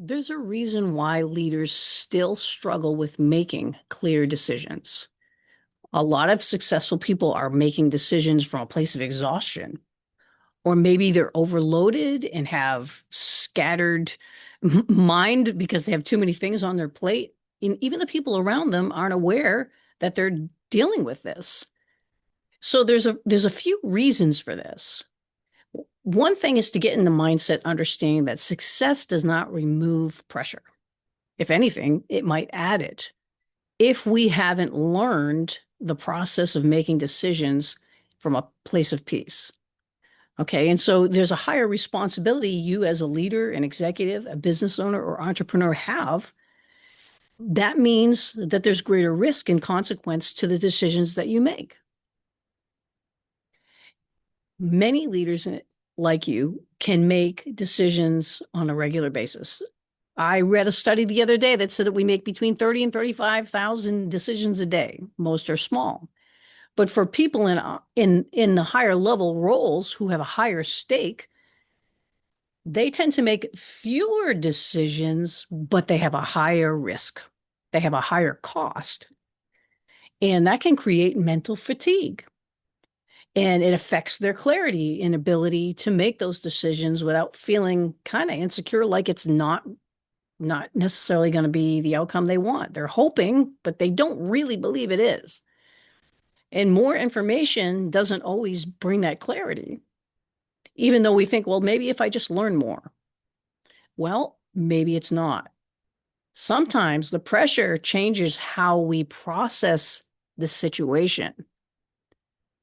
There's a reason why leaders still struggle with making clear decisions. A lot of successful people are making decisions from a place of exhaustion, or maybe they're overloaded and have scattered mind because they have too many things on their plate. And even the people around them aren't aware that they're dealing with this. So there's a few reasons for this. One thing is to get in the mindset understanding that success does not remove pressure. If anything, it might add it. If we haven't learned the process of making decisions from a place of peace. Okay. And so there's a higher responsibility you, as a leader, an executive, a business owner, or entrepreneur, have. That means that there's greater risk and consequence to the decisions that you make. Many leaders like you can make decisions on a regular basis. I read a study the other day that said that we make between 30 and 35,000 decisions a day. Most are small. But for people in the higher level roles who have a higher stake, they tend to make fewer decisions, but they have a higher risk. They have a higher cost. And that can create mental fatigue. And it affects their clarity and ability to make those decisions without feeling kind of insecure, like it's not necessarily going to be the outcome they want. They're hoping, but they don't really believe it is. And more information doesn't always bring that clarity, even though we think, well, maybe if I just learn more. Well, maybe it's not. Sometimes the pressure changes how we process the situation.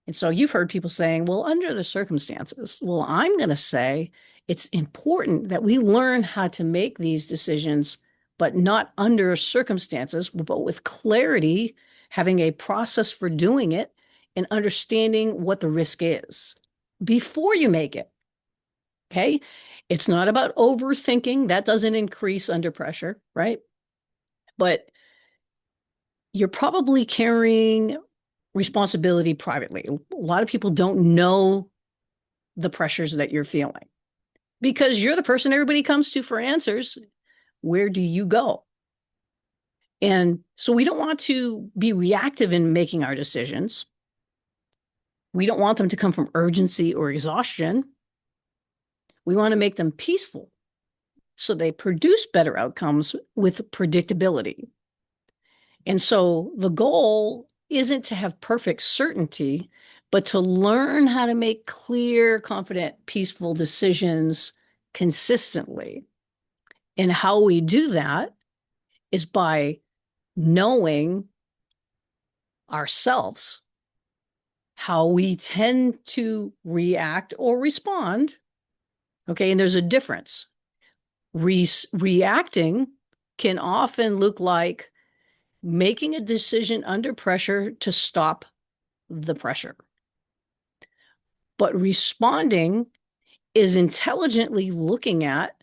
And so you've heard people saying, well, under the circumstances, well, I'm going to say it's important that we learn how to make these decisions, but not under circumstances, but with clarity, having a process for doing it and understanding what the risk is before you make it. Okay. It's not about overthinking. That doesn't increase under pressure, right? But you're probably carrying responsibility privately. A lot of people don't know the pressures that you're feeling because you're the person everybody comes to for answers. Where do you go? And so we don't want to be reactive in making our decisions. We don't want them to come from urgency or exhaustion. We want to make them peaceful so they produce better outcomes with predictability. And so the goal isn't to have perfect certainty, but to learn how to make clear, confident, peaceful decisions consistently. And how we do that is by knowing ourselves, how we tend to react or respond. Okay. And there's a difference. Reacting can often look like making a decision under pressure to stop the pressure. But responding is intelligently looking at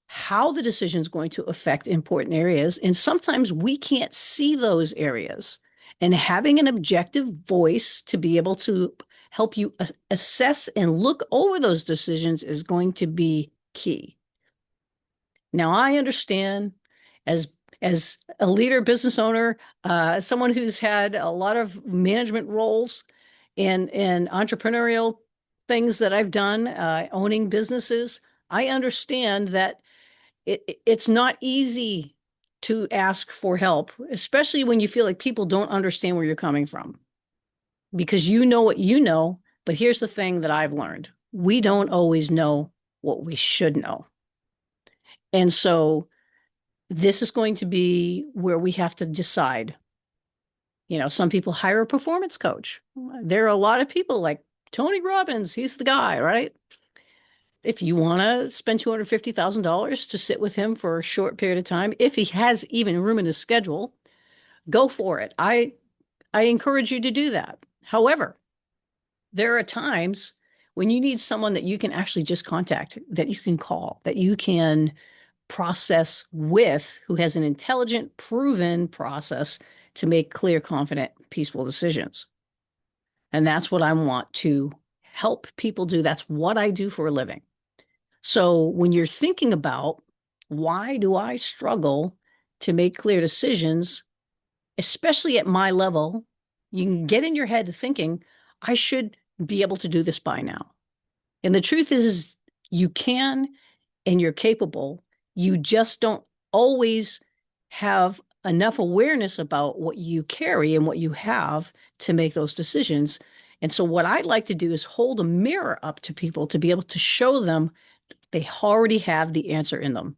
how the decision is going to affect important areas. And sometimes we can't see those areas. And having an objective voice to be able to help you assess and look over those decisions is going to be key. Now, I understand as a leader, business owner, someone who's had a lot of management roles and entrepreneurial things that I've done, owning businesses, I understand that it's not easy to ask for help, especially when you feel like people don't understand where you're coming from, because you know what you know. But here's the thing that I've learned. We don't always know what we should know. And so this is going to be where we have to decide. You know, some people hire a performance coach. There are a lot of people like Tony Robbins. He's the guy, right? If you want to spend $250,000 to sit with him for a short period of time, if he has even room in his schedule, go for it. I encourage you to do that. However, there are times when you need someone that you can actually just contact, that you can call, that you can process with, who has an intelligent, proven process to make clear, confident, peaceful decisions. And that's what I want to help people do. That's what I do for a living. So when you're thinking about Why do I struggle to make clear decisions, especially at my level? You can get in your head thinking, I should be able to do this by now. And the truth is you can and you're capable. You just don't always have enough awareness about what you carry and what you have to make those decisions. And so, what I'd like to do is hold a mirror up to people to be able to show them they already have the answer in them.